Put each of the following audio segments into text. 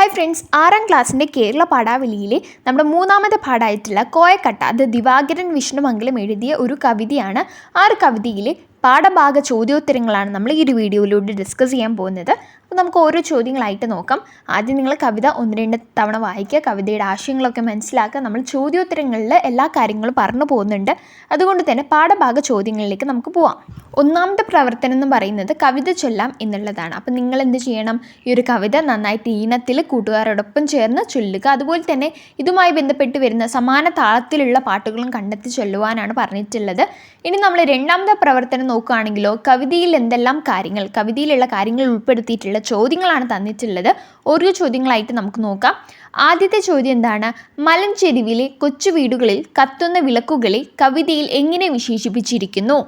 Hi friends, 6ാം ക്ലാസ്സിൻ്റെ കേരള പാഠാവലിയിലെ നമ്മുടെ മൂന്നാമത്തെ പാഠമായിട്ടുള്ള കോയക്കട്ട അത് ദിവാകരൻ വിഷ്ണുമംഗലം എഴുതിയ ഒരു കവിതയാണ്. ആ ഒരു കവിതയിലെ പാഠഭാഗ ചോദ്യോത്തരങ്ങളാണ് നമ്മൾ ഈ ഒരു വീഡിയോയിലൂടെ ഡിസ്കസ് ചെയ്യാൻ പോകുന്നത്. അപ്പോൾ നമുക്ക് ഓരോ ചോദ്യങ്ങളായിട്ട് നോക്കാം. ആദ്യം നിങ്ങൾ കവിത 1-2 തവണ വായിക്കുക, കവിതയുടെ ആശയങ്ങളൊക്കെ മനസ്സിലാക്കുക. നമ്മൾ ചോദ്യോത്തരങ്ങളിൽ എല്ലാ കാര്യങ്ങളും പറഞ്ഞു പോകുന്നുണ്ട്. അതുകൊണ്ട് തന്നെ പാഠഭാഗ ചോദ്യങ്ങളിലേക്ക് നമുക്ക് പോവാം. ഒന്നാമത്തെ പ്രവർത്തനം എന്ന് പറയുന്നത് കവിത ചൊല്ലാം എന്നുള്ളതാണ്. അപ്പം നിങ്ങൾ എന്ത് ചെയ്യണം? ഈ ഒരു കവിത നന്നായിട്ട് ഈണത്തിൽ കൂട്ടുകാരോടൊപ്പം ചേർന്ന് ചൊല്ലുക. അതുപോലെ തന്നെ ഇതുമായി ബന്ധപ്പെട്ട് വരുന്ന സമാന താളത്തിലുള്ള പാട്ടുകളും കണ്ടെത്തി ചൊല്ലുവാനാണ് പറഞ്ഞിട്ടുള്ളത്. ഇനി നമ്മൾ രണ്ടാമത്തെ പ്രവർത്തനം നോക്കുകയാണെങ്കിലോ, കവിതയിൽ എന്തെല്ലാം കാര്യങ്ങൾ, കവിതയിലുള്ള കാര്യങ്ങൾ ഉൾപ്പെടുത്തിയിട്ടുള്ള ചോദ്യങ്ങളാണ് തന്നിട്ടുള്ളത്. ഓരോ ചോദ്യങ്ങളായിട്ട് നമുക്ക് നോക്കാം. ആദ്യത്തെ ചോദ്യം എന്താണ്? മലഞ്ചെരിവിലെ കൊച്ചു വീടുകളിൽ കത്തുന്ന വിളക്കുകളെ കവിതയിൽ എങ്ങനെ വിശേഷിപ്പിച്ചിരിക്കുന്നു?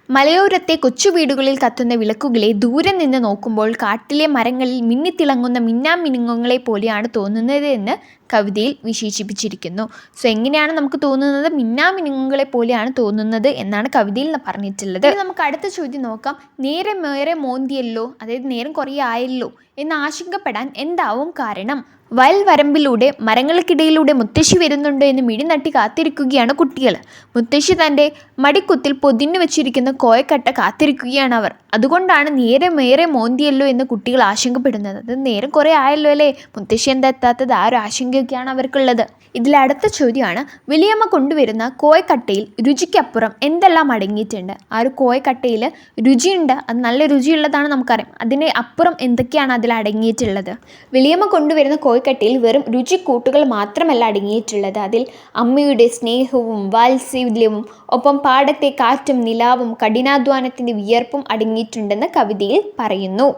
മലയോരത്തെ കൊച്ചു വീടുകളിൽ കത്തുന്ന വിളക്കുകളെ ദൂരെ നിന്ന് നോക്കുമ്പോൾ കാട്ടിലെ മരങ്ങളിൽ മിന്നിത്തിളങ്ങുന്ന മിന്നാമിനുങ്ങങ്ങളെ പോലെയാണ് തോന്നുന്നത് എന്ന് കവിതയിൽ വിശേഷിപ്പിച്ചിരിക്കുന്നു. സോ എങ്ങനെയാണ് നമുക്ക് തോന്നുന്നത്? മിന്നാമിനുങ്ങങ്ങളെ പോലെയാണ് തോന്നുന്നത് എന്നാണ് കവിതയിൽ പറഞ്ഞിട്ടുള്ളത്. നമുക്ക് അടുത്ത ചോദ്യം നോക്കാം. നേരം ഏറെ മോന്തിയല്ലോ, അതായത് നേരം കുറേ ആയല്ലോ എന്ന് ആശങ്കപ്പെടാൻ എന്താവും കാരണം? വയൽവരമ്പിലൂടെ മരങ്ങൾക്കിടയിലൂടെ മുത്തശ്ശി വരുന്നുണ്ടോ എന്ന് മിഴിനട്ടി കാത്തിരിക്കുകയാണ് കുട്ടികൾ. മുത്തശ്ശി തൻ്റെ മടിക്കുത്തിൽ പൊതിഞ്ഞു വെച്ചിരിക്കുന്ന കോയക്കട്ട കാത്തിരിക്കുകയാണ് അവർ. അതുകൊണ്ടാണ് നേരമേറെ മോന്തിയല്ലോ എന്ന് കുട്ടികൾ ആശങ്കപ്പെടുന്നത്. അത് നേരം കുറേ ആയല്ലോ അല്ലേ, മുത്തശ്ശി എന്താ എത്താത്തത്? ആ ഒരു ആശങ്കയൊക്കെയാണ് അവർക്കുള്ളത്. ഇതിലടുത്ത ചോദ്യമാണ്, വലിയമ്മ കൊണ്ടുവരുന്ന കോയക്കട്ടയിൽ രുചിക്കപ്പുറം എന്തെല്ലാം അടങ്ങിയിട്ടുണ്ട്? ആ ഒരു കോയക്കട്ടയിൽ രുചിയുണ്ട്, അത് നല്ല രുചിയുള്ളതാണ് നമുക്കറിയാം. അതിന് അപ്പുറം എന്തൊക്കെയാണ് അതിൽ അടങ്ങിയിട്ടുള്ളത്? വലിയമ്മ കൊണ്ടുവരുന്ന കോയക്കട്ടയിൽ വെറും രുചിക്കൂട്ടുകൾ മാത്രമല്ല അടങ്ങിയിട്ടുള്ളത്. അതിൽ അമ്മയുടെ സ്നേഹവും വാത്സല്യവും ഒപ്പം പാടത്തെ കാറ്റും നിലാവും കഠിനാധ്വാനത്തിൻ്റെ വിയർപ്പും അടങ്ങിയിട്ടുണ്ടെന്ന് കവിതയിൽ പറയുന്നു.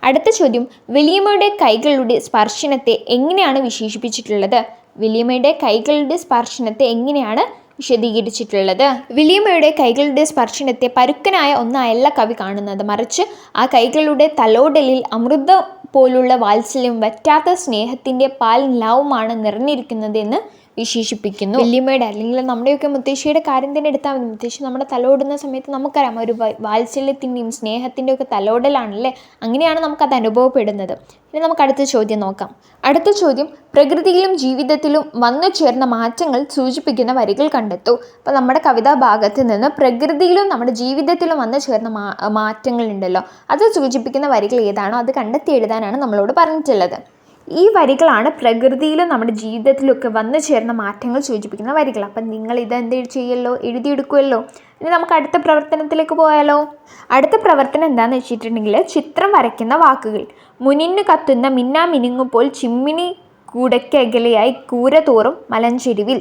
അടുത്ത ചോദ്യം, വലിയമ്മയുടെ കൈകളുടെ സ്പർശനത്തെ എങ്ങനെയാണ് വിശേഷിപ്പിച്ചിട്ടുള്ളത്? വലിയമ്മയുടെ കൈകളുടെ സ്പർശനത്തെ എങ്ങനെയാണ് വിശദീകരിച്ചിട്ടുള്ളത്? വലിയമ്മയുടെ കൈകളുടെ സ്പർശനത്തെ പരുക്കനായ ഒന്നായല്ല കവി കാണുന്നത്, മറിച്ച് ആ കൈകളുടെ തലോടലിൽ അമൃത പോലുള്ള വാത്സല്യം വറ്റാത്ത സ്നേഹത്തിൻ്റെ പാൽ നിലാവുമാണ് നിറഞ്ഞിരിക്കുന്നത് എന്ന് വിശേഷിപ്പിക്കുന്നു. വലിയമ്മയുടെ അല്ലെങ്കിൽ നമ്മുടെയൊക്കെ മുത്തശ്ശിയുടെ കാര്യം തന്നെ എടുത്താൽ മതി. മുത്തശ്ശി നമ്മുടെ തലോടുന്ന സമയത്ത് നമുക്കറിയാം ഒരു വാത്സല്യത്തിൻ്റെയും സ്നേഹത്തിൻ്റെ ഒക്കെ തലോടലാണല്ലേ, അങ്ങനെയാണ് നമുക്കത് അനുഭവപ്പെടുന്നത്. ഇനി നമുക്ക് അടുത്ത ചോദ്യം നോക്കാം. അടുത്ത ചോദ്യം, പ്രകൃതിയിലും ജീവിതത്തിലും വന്നു ചേർന്ന മാറ്റങ്ങൾ സൂചിപ്പിക്കുന്ന വരികൾ കണ്ടെത്തൂ. അപ്പോൾ നമ്മുടെ കവിതാ ഭാഗത്ത് നിന്ന് പ്രകൃതിയിലും നമ്മുടെ ജീവിതത്തിലും വന്നു ചേർന്ന മാറ്റങ്ങൾ ഉണ്ടല്ലോ, അത് സൂചിപ്പിക്കുന്ന വരികൾ ഏതാണോ അത് കണ്ടെത്തി എഴുതാനാണ് നമ്മളോട് പറഞ്ഞിട്ടുള്ളത്. ഈ വരികളാണ് പ്രകൃതിയിലും നമ്മുടെ ജീവിതത്തിലൊക്കെ വന്നു ചേർന്ന മാറ്റങ്ങൾ സൂചിപ്പിക്കുന്ന വരികൾ. അപ്പം നിങ്ങൾ ഇതെന്ത് ചെയ്യല്ലോ, എഴുതിയെടുക്കുമല്ലോ. ഇനി നമുക്ക് അടുത്ത പ്രവർത്തനത്തിലേക്ക് പോയാലോ. അടുത്ത പ്രവർത്തനം എന്താണെന്ന് വെച്ചിട്ടുണ്ടെങ്കിൽ, ചിത്രം വരയ്ക്കുന്ന വാക്കുകൾ. മുനിന്നു കത്തുന്ന മിന്നാമിനുങ്ങുമ്പോൾ ചിമ്മിനി കൂടയ്ക്കകലെയായി കൂര തോറും മലഞ്ചെരിവിൽ.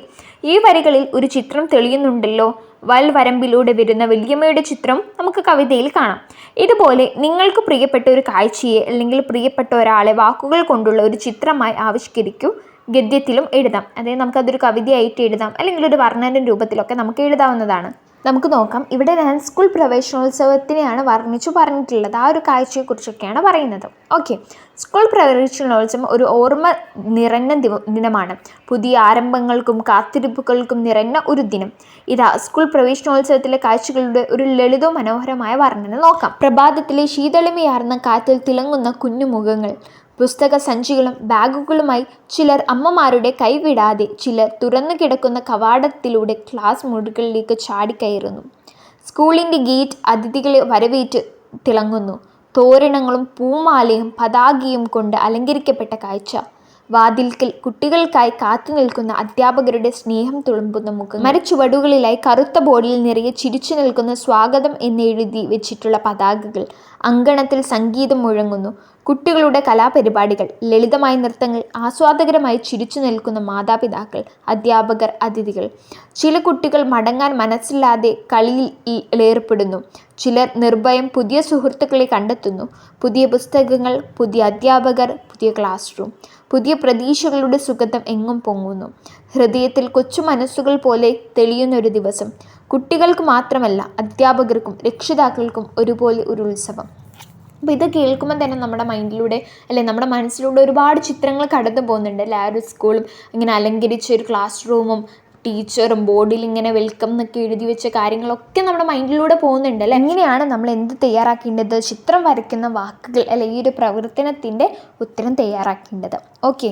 ഈ വരികളിൽ ഒരു ചിത്രം തെളിയുന്നുണ്ടല്ലോ. വയൽവരമ്പിലൂടെ വരുന്ന വലിയമ്മയുടെ ചിത്രം നമുക്ക് കവിതയിൽ കാണാം. ഇതുപോലെ നിങ്ങൾക്ക് പ്രിയപ്പെട്ട ഒരു കാഴ്ചയെ അല്ലെങ്കിൽ പ്രിയപ്പെട്ട ഒരാളെ വാക്കുകൾ കൊണ്ടുള്ള ഒരു ചിത്രമായി ആവിഷ്കരിക്കൂ. ഗദ്യത്തിലും എഴുതാം, അതായത് നമുക്കതൊരു കവിതയായിട്ട് എഴുതാം, അല്ലെങ്കിൽ ഒരു വർണ്ണന രൂപത്തിലൊക്കെ നമുക്ക് എഴുതാവുന്നതാണ്. നമുക്ക് നോക്കാം. ഇവിടെ ഞാൻ സ്കൂൾ പ്രവേശനോത്സവത്തിനെയാണ് വർണ്ണിച്ചു പറഞ്ഞിട്ടുള്ളത്. ആ ഒരു കാഴ്ചയെക്കുറിച്ചൊക്കെയാണ് പറയുന്നത്. ഓക്കെ, സ്കൂൾ പ്രവേശനോത്സവം ഒരു ഓർമ്മ നിറഞ്ഞ ദിനമാണ്. പുതിയ ആരംഭങ്ങൾക്കും കാത്തിരിപ്പുകൾക്കും നിറഞ്ഞ ഒരു ദിനം. ഇതാ സ്കൂൾ പ്രവേശനോത്സവത്തിലെ കാഴ്ചകളുടെ ഒരു ലളിതവും മനോഹരമായ വർണ്ണന നോക്കാം. പ്രഭാതത്തിലെ ശീതളിമയാർന്ന കാറ്റിൽ തിളങ്ങുന്ന കുഞ്ഞുമുഖങ്ങൾ. പുസ്തക സഞ്ചികളും ബാഗുകളുമായി ചിലർ അമ്മമാരുടെ കൈവിടാതെ, ചിലർ തുറന്നു കിടക്കുന്ന കവാടത്തിലൂടെ ക്ലാസ് മുറികളിലേക്ക് ചാടിക്കയറുന്നു. സ്കൂളിൻ്റെ ഗേറ്റ് അതിഥികളെ വരവേറ്റ് തിളങ്ങുന്നു. തോരണങ്ങളും പൂമാലയും പതാകയും കൊണ്ട് അലങ്കരിക്കപ്പെട്ട കാഴ്ച. വാതിൽക്കൽ കുട്ടികൾക്കായി കാത്തു നിൽക്കുന്ന അധ്യാപകരുടെ സ്നേഹം തുളുമ്പുന്ന മുഖം. മരച്ചുവടുകളിലായി കറുത്ത ബോർഡിൽ നിറയെ ചിരിച്ചു നിൽക്കുന്ന സ്വാഗതം എന്നെഴുതി വെച്ചിട്ടുള്ള പതാകകൾ. അങ്കണത്തിൽ സംഗീതം മുഴങ്ങുന്നു. കുട്ടികളുടെ കലാപരിപാടികൾ, ലളിതമായ നൃത്തങ്ങൾ, ആസ്വാദകരമായി ചിരിച്ചു നിൽക്കുന്ന മാതാപിതാക്കൾ, അധ്യാപകർ, അതിഥികൾ. ചില കുട്ടികൾ മടങ്ങാൻ മനസ്സില്ലാതെ കളിയിൽ ഏർപ്പെടുന്നു. ചിലർ നിർഭയം പുതിയ സുഹൃത്തുക്കളെ കണ്ടെത്തുന്നു. പുതിയ പുസ്തകങ്ങൾ, പുതിയ അധ്യാപകർ, പുതിയ ക്ലാസ് റൂം. പുതിയ പ്രതീക്ഷകളുടെ സുഗന്ധം എങ്ങും പൊങ്ങുന്നു. ഹൃദയത്തിൽ കൊച്ചു മനസ്സുകൾ പോലെ തെളിയുന്നൊരു ദിവസം. കുട്ടികൾക്ക് മാത്രമല്ല, അധ്യാപകർക്കും രക്ഷിതാക്കൾക്കും ഒരുപോലെ ഒരു ഉത്സവം. അപ്പോൾ ഇത് കേൾക്കുമ്പോൾ തന്നെ നമ്മുടെ മൈൻഡിലൂടെ അല്ലെ നമ്മുടെ മനസ്സിലൂടെ ഒരുപാട് ചിത്രങ്ങൾ കടന്നു പോകുന്നുണ്ട് അല്ലേ. ആ ഒരു സ്കൂളും ഇങ്ങനെ അലങ്കരിച്ച ഒരു ക്ലാസ് റൂമും ടീച്ചറും ബോർഡിൽ ഇങ്ങനെ വെൽക്കം എന്നൊക്കെ എഴുതി വെച്ച കാര്യങ്ങളൊക്കെ നമ്മുടെ മൈൻഡിലൂടെ പോകുന്നുണ്ട് അല്ലേ. എങ്ങനെയാണ് നമ്മൾ എന്ത് തയ്യാറാക്കേണ്ടത്, ചിത്രം വരയ്ക്കുന്ന വാക്കുകൾ അല്ലെ ഈ ഒരു പ്രവർത്തനത്തിൻ്റെ ഉത്തരം തയ്യാറാക്കേണ്ടത്. ഓക്കെ,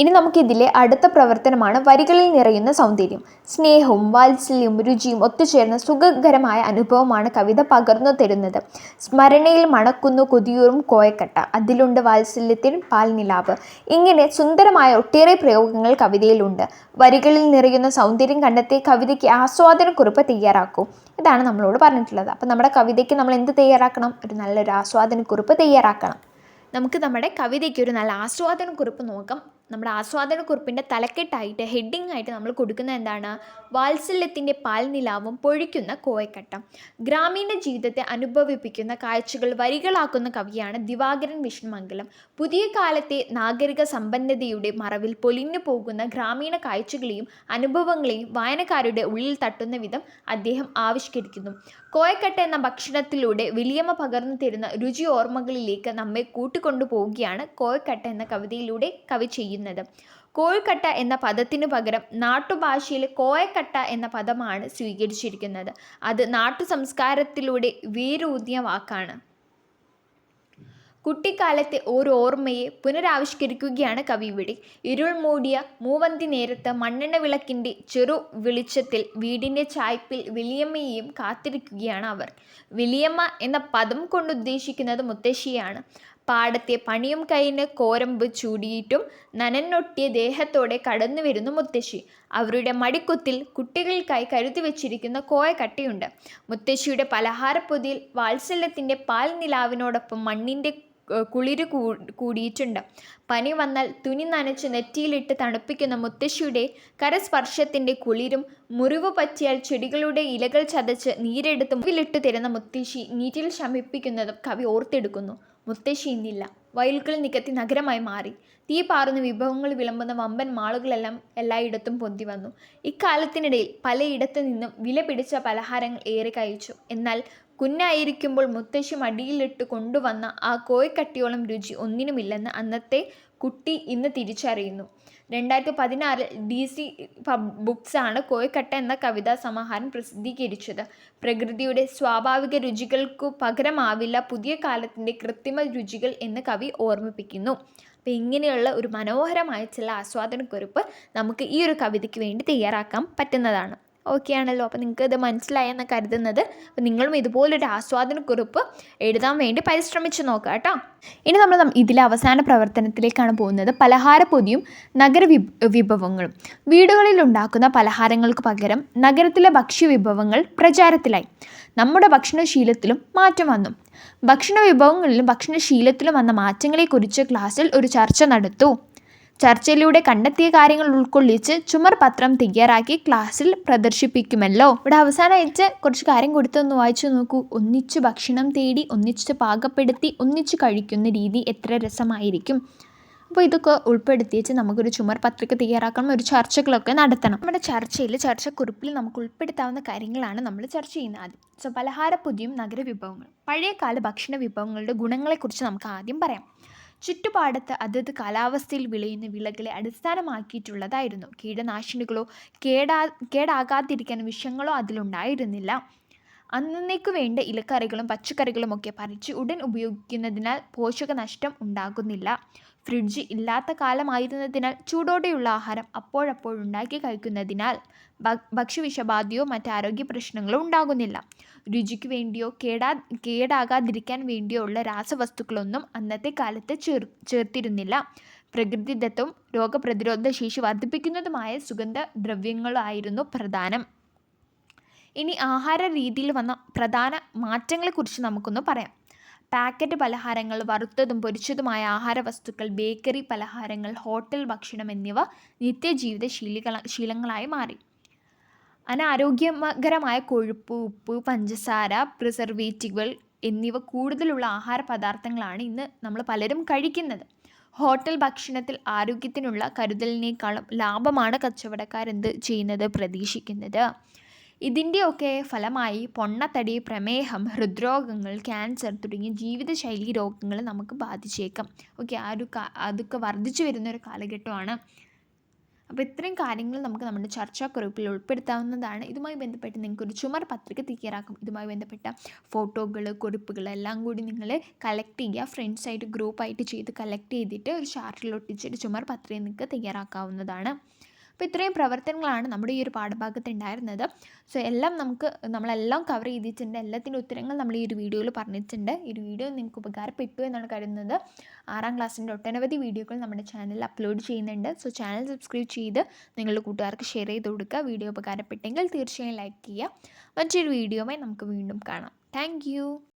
ഇനി നമുക്കിതിലെ അടുത്ത പ്രവർത്തനമാണ് വരികളിൽ നിറയുന്ന സൗന്ദര്യം. സ്നേഹവും വാത്സല്യവും രുചിയും ഒത്തുചേർന്ന സുഖകരമായ അനുഭവമാണ് കവിത പകർന്നു തരുന്നത്. സ്മരണയിൽ മണക്കുന്നു കൊതിയൂറും കോയക്കട്ട, അതിലുണ്ട് വാത്സല്യത്തിൻ പാൽനിലാവ്. ഇങ്ങനെ സുന്ദരമായ ഒട്ടേറെ പ്രയോഗങ്ങൾ കവിതയിലുണ്ട്. വരികളിൽ നിറയുന്ന സൗന്ദര്യം കണ്ടെത്തി കവിതയ്ക്ക് ആസ്വാദനക്കുറിപ്പ് തയ്യാറാക്കൂ. ഇതാണ് നമ്മളോട് പറഞ്ഞിട്ടുള്ളത്. അപ്പം നമ്മുടെ കവിതയ്ക്ക് നമ്മൾ എന്ത് തയ്യാറാക്കണം? ഒരു നല്ലൊരു ആസ്വാദനക്കുറിപ്പ് തയ്യാറാക്കണം. നമുക്ക് നമ്മുടെ കവിതയ്ക്ക് ഒരു നല്ല ആസ്വാദനക്കുറിപ്പ് നോക്കാം. നമ്മുടെ ആസ്വാദനക്കുറിപ്പിൻ്റെ തലക്കെട്ടായിട്ട് ഹെഡിങ് ആയിട്ട് നമ്മൾ കൊടുക്കുന്നത് എന്താണ്? വാത്സല്യത്തിൻ്റെ പാൽനിലാവും പൊഴിക്കുന്ന കോയക്കട്ട. ഗ്രാമീണ ജീവിതത്തെ അനുഭവിപ്പിക്കുന്ന കാഴ്ചകൾ വരികളാക്കുന്ന കവിയാണ് ദിവാകരൻ വിഷ്ണുമംഗലം. പുതിയ കാലത്തെ നാഗരിക സമ്പന്നതയുടെ മറവിൽ പൊലിഞ്ഞു പോകുന്ന ഗ്രാമീണ കാഴ്ചകളെയും അനുഭവങ്ങളെയും വായനക്കാരുടെ ഉള്ളിൽ തട്ടുന്ന വിധം അദ്ദേഹം ആവിഷ്കരിക്കുന്നു. കോയക്കട്ട എന്ന ഭക്ഷണത്തിലൂടെ വലിയമ്മ പകർന്നു തരുന്ന രുചി ഓർമ്മകളിലേക്ക് നമ്മെ കൂട്ടിക്കൊണ്ടു പോവുകയാണ് കോയക്കട്ട എന്ന കവിതയിലൂടെ കവി ചെയ്യുന്നത്. കോഴിക്കട്ട എന്ന പദത്തിനു പകരം നാട്ടുഭാഷയിൽ കോയക്കട്ട എന്ന പദമാണ് സ്വീകരിച്ചിരിക്കുന്നത്. അത് നാട്ടു സംസ്കാരത്തിലൂടെ വേരൂന്നിയ വാക്കാണ്. കുട്ടിക്കാലത്തെ ഒരു ഓർമ്മയെ പുനരാവിഷ്കരിക്കുകയാണ് കവി ഇവിടെ. ഇരുൾ മൂടിയ മൂവന്തി നേരത്ത് മണ്ണെണ്ണ വിളക്കിൻ്റെ ചെറു വെളിച്ചത്തിൽ വീടിൻ്റെ ചായ്പിൽ വലിയമ്മയെയും കാത്തിരിക്കുകയാണ് അവർ. വലിയമ്മ എന്ന പദം കൊണ്ടുദ്ദേശിക്കുന്നത് മുത്തശ്ശിയാണ്. പാടത്തെ പണിയും കഴിഞ്ഞ് കോരമ്പ് ചൂടിയിട്ടും നനന്നൊട്ടിയ ദേഹത്തോടെ കടന്നു വരുന്നു മുത്തശ്ശി. അവരുടെ മടിക്കുത്തിൽ കുട്ടികൾക്കായി കരുതി വെച്ചിരിക്കുന്ന കോയക്കട്ടയുണ്ട്. മുത്തശ്ശിയുടെ പലഹാരപ്പൊതിയിൽ വാത്സല്യത്തിൻ്റെ പാൽനിലാവിനോടൊപ്പം മണ്ണിൻ്റെ കുളിര് കൂടിയിട്ടുണ്ട്. പനി വന്നാൽ തുണി നനച്ച് നെറ്റിയിലിട്ട് തണുപ്പിക്കുന്ന മുത്തശ്ശിയുടെ കരസ്പർശത്തിൻ്റെ കുളിരും, മുറിവ് പറ്റിയാൽ ചെടികളുടെ ഇലകൾ ചതച്ച് നീരെടുത്ത് മുവിലിട്ട് തരുന്ന മുത്തശ്ശി നീറ്റിൽ ശമിപ്പിക്കുന്നതും കവി ഓർത്തെടുക്കുന്നു. മുത്തശ്ശി ഇന്നില്ല. വയലുകൾ നികത്തി നഗരമായി മാറി. തീ പാറുന്ന വിഭവങ്ങൾ വിളമ്പുന്ന വമ്പൻ മാളുകളെല്ലാം എല്ലായിടത്തും പൊന്തി വന്നു. ഇക്കാലത്തിനിടയിൽ പലയിടത്തു നിന്നും വില പിടിച്ച പലഹാരങ്ങൾ ഏറെ കഴിച്ചു. എന്നാൽ കുഞ്ഞായിരിക്കുമ്പോൾ മുത്തശ്ശി മടിയിലിട്ട് കൊണ്ടുവന്ന ആ കോഴിക്കട്ടിയോളം രുചി ഒന്നിനുമില്ലെന്ന് അന്നത്തെ കുട്ടി ഇന്ന് തിരിച്ചറിയുന്നു. 2016 DC ബുക്സാണ് കോഴിക്കട്ട എന്ന കവിതാ സമാഹാരം പ്രസിദ്ധീകരിച്ചത്. പ്രകൃതിയുടെ സ്വാഭാവിക രുചികൾക്കു പകരമാവില്ല പുതിയ കാലത്തിൻ്റെ കൃത്രിമ രുചികൾ എന്ന് കവി ഓർമ്മിപ്പിക്കുന്നു. അപ്പോൾ ഇങ്ങനെയുള്ള ഒരു മനോഹരമായ ചില ആസ്വാദനക്കുറിപ്പ് നമുക്ക് ഈ ഒരു കവിതയ്ക്ക് വേണ്ടി തയ്യാറാക്കാൻ പറ്റുന്നതാണ്. ഓക്കെ ആണല്ലോ. അപ്പോൾ നിങ്ങൾക്ക് ഇത് മനസ്സിലായെന്ന് കരുതുന്നത്. അപ്പോൾ നിങ്ങളും ഇതുപോലൊരു ആസ്വാദനക്കുറിപ്പ് എഴുതാൻ വേണ്ടി പരിശ്രമിച്ച് നോക്കുക കേട്ടോ. ഇനി നമ്മൾ ഇതിലെ അവസാന പ്രവർത്തനത്തിലേക്കാണ് പോകുന്നത്. പലഹാരപ്പൊതിയും നഗര വിഭവങ്ങളും. വീടുകളിൽ ഉണ്ടാക്കുന്ന പലഹാരങ്ങൾക്ക് പകരം നഗരത്തിലെ ഭക്ഷ്യവിഭവങ്ങൾ പ്രചാരത്തിലായി. നമ്മുടെ ഭക്ഷണശീലത്തിലും മാറ്റം വന്നു. ഭക്ഷണവിഭവങ്ങളിലും ഭക്ഷണശീലത്തിലും വന്ന മാറ്റങ്ങളെക്കുറിച്ച് ക്ലാസ്സിൽ ഒരു ചർച്ച നടത്തൂ. ചർച്ചയിലൂടെ കണ്ടെത്തിയ കാര്യങ്ങൾ ഉൾക്കൊള്ളിച്ച് ചുമർ പത്രം തയ്യാറാക്കി ക്ലാസ്സിൽ പ്രദർശിപ്പിക്കുമല്ലോ. ഇവിടെ അവസാനമായിട്ട് കുറച്ച് കാര്യം കൊടുത്തൊന്ന് വായിച്ചു നോക്കൂ. ഒന്നിച്ചു ഭക്ഷണം തേടി, ഒന്നിച്ച് പാകപ്പെടുത്തി, ഒന്നിച്ചു കഴിക്കുന്ന രീതി എത്ര രസമായിരിക്കും. അപ്പോൾ ഇതൊക്കെ ഉൾപ്പെടുത്തിയിട്ട് നമുക്കൊരു ചുമർ പത്രിക തയ്യാറാക്കണം, ഒരു ചർച്ചകളൊക്കെ നടത്തണം. നമ്മുടെ ചർച്ചക്കുറിപ്പിൽ നമുക്ക് ഉൾപ്പെടുത്താവുന്ന കാര്യങ്ങളാണ് നമ്മൾ ചർച്ച ചെയ്യുന്നത്. ആദ്യം പലഹാരപ്പൊതിയും നഗരവിഭവങ്ങളും. പഴയകാല ഭക്ഷണ വിഭവങ്ങളുടെ ഗുണങ്ങളെക്കുറിച്ച് നമുക്ക് ആദ്യം പറയാം. ചുറ്റുപാടത്ത് അതത് കാലാവസ്ഥയിൽ വിളയുന്ന വിളകളെ അടിസ്ഥാനമാക്കിയിട്ടുള്ളതായിരുന്നു. കീടനാശിനികളോ കേടാകാതിരിക്കാൻ വിഷങ്ങളോ അതിലുണ്ടായിരുന്നില്ല. അന്നേക്കു വേണ്ട ഇലക്കറികളും പച്ചക്കറികളും ഒക്കെ പറിച്ച് ഉടൻ ഉപയോഗിക്കുന്നതിനാൽ പോഷകനഷ്ടം ഉണ്ടാകുന്നില്ല. ഫ്രിഡ്ജ് ഇല്ലാത്ത കാലമായിരുന്നതിനാൽ ചൂടോടെയുള്ള ആഹാരം അപ്പോഴപ്പോഴുണ്ടാക്കി കഴിക്കുന്നതിനാൽ ഭക്ഷ്യവിഷബാധയോ മറ്റ് ആരോഗ്യ പ്രശ്നങ്ങളോ ഉണ്ടാകുന്നില്ല. രുചിക്ക് വേണ്ടിയോ കേടാകാതിരിക്കാൻ വേണ്ടിയോ ഉള്ള രാസവസ്തുക്കളൊന്നും അന്നത്തെ കാലത്ത് ചേർത്തിരുന്നില്ല. പ്രകൃതിദത്തവും രോഗപ്രതിരോധ ശേഷി വർദ്ധിപ്പിക്കുന്നതുമായ സുഗന്ധദ്രവ്യങ്ങളായിരുന്നു പ്രധാനം. ഇനി ആഹാര രീതിയിൽ വന്ന പ്രധാന മാറ്റങ്ങളെക്കുറിച്ച് നമുക്കൊന്ന് പറയാം. പാക്കറ്റ് പലഹാരങ്ങൾ, വറുത്തതും പൊരിച്ചതുമായ ആഹാരവസ്തുക്കൾ, ബേക്കറി പലഹാരങ്ങൾ, ഹോട്ടൽ ഭക്ഷണം എന്നിവ നിത്യജീവിത ശീലങ്ങളായി മാറി. അനാരോഗ്യകരമായ കൊഴുപ്പ്, ഉപ്പ്, പഞ്ചസാര, പ്രിസർവേറ്റീവുകൾ എന്നിവ കൂടുതലുള്ള ആഹാര പദാർത്ഥങ്ങളാണ് ഇന്ന് നമ്മൾ പലരും കഴിക്കുന്നത്. ഹോട്ടൽ ഭക്ഷണത്തിൽ ആരോഗ്യത്തിനുള്ള കരുതലിനേക്കാളും ലാഭമാണ് കച്ചവടക്കാരെന്ത് ചെയ്യുന്നത്, പ്രതീക്ഷിക്കുന്നത്. ഇതിൻ്റെയൊക്കെ ഫലമായി പൊണ്ണത്തടി, പ്രമേഹം, ഹൃദ്രോഗങ്ങൾ, ക്യാൻസർ തുടങ്ങിയ ജീവിതശൈലി രോഗങ്ങൾ നമുക്ക് ബാധിച്ചേക്കാം. ഓക്കെ, അതൊക്കെ വർദ്ധിച്ചു വരുന്നൊരു കാലഘട്ടമാണ്. അപ്പോൾ ഇത്രയും കാര്യങ്ങൾ നമുക്ക് നമ്മുടെ ചർച്ചാക്കുറിപ്പിൽ ഉൾപ്പെടുത്താവുന്നതാണ്. ഇതുമായി ബന്ധപ്പെട്ട് നിങ്ങൾക്കൊരു ചുമർ പത്രിക തയ്യാറാക്കും. ഇതുമായി ബന്ധപ്പെട്ട ഫോട്ടോകൾ, കുറിപ്പുകൾ എല്ലാം കൂടി നിങ്ങൾ കളക്ട് ചെയ്യുക. ഫ്രണ്ട്സായിട്ട് ഗ്രൂപ്പായിട്ട് ചെയ്ത് കളക്ട് ചെയ്തിട്ട് ഒരു ചാർട്ടിൽ ഒട്ടിച്ചിട്ട് ചുമർ പത്രിക നിങ്ങൾക്ക് തയ്യാറാക്കാവുന്നതാണ്. അപ്പോൾ ഇത്രയും പ്രവർത്തനങ്ങളാണ് നമ്മുടെ ഈ ഒരു പാഠഭാഗത്ത് ഉണ്ടായിരുന്നത്. സോ എല്ലാം നമ്മളെല്ലാം കവർ ചെയ്തിട്ടുണ്ട്. എല്ലാത്തിൻ്റെ ഉത്തരങ്ങൾ നമ്മൾ ഈ ഒരു വീഡിയോയിൽ പറഞ്ഞിട്ടുണ്ട്. ഈ ഒരു വീഡിയോ നിങ്ങൾക്ക് ഉപകാരപ്പെട്ടു എന്നാണ് കരുതുന്നത്. 6ാം ക്ലാസ്സിൻ്റെ ഒട്ടനവധി വീഡിയോകൾ നമ്മുടെ ചാനലിൽ അപ്ലോഡ് ചെയ്യുന്നുണ്ട്. സോ ചാനൽ സബ്സ്ക്രൈബ് ചെയ്ത് നിങ്ങളുടെ കൂട്ടുകാർക്ക് ഷെയർ ചെയ്ത് കൊടുക്കുക. വീഡിയോ ഉപകാരപ്പെട്ടെങ്കിൽ തീർച്ചയായും ലൈക്ക് ചെയ്യുക. മറ്റൊരു വീഡിയോയുമായി നമുക്ക് വീണ്ടും കാണാം. താങ്ക്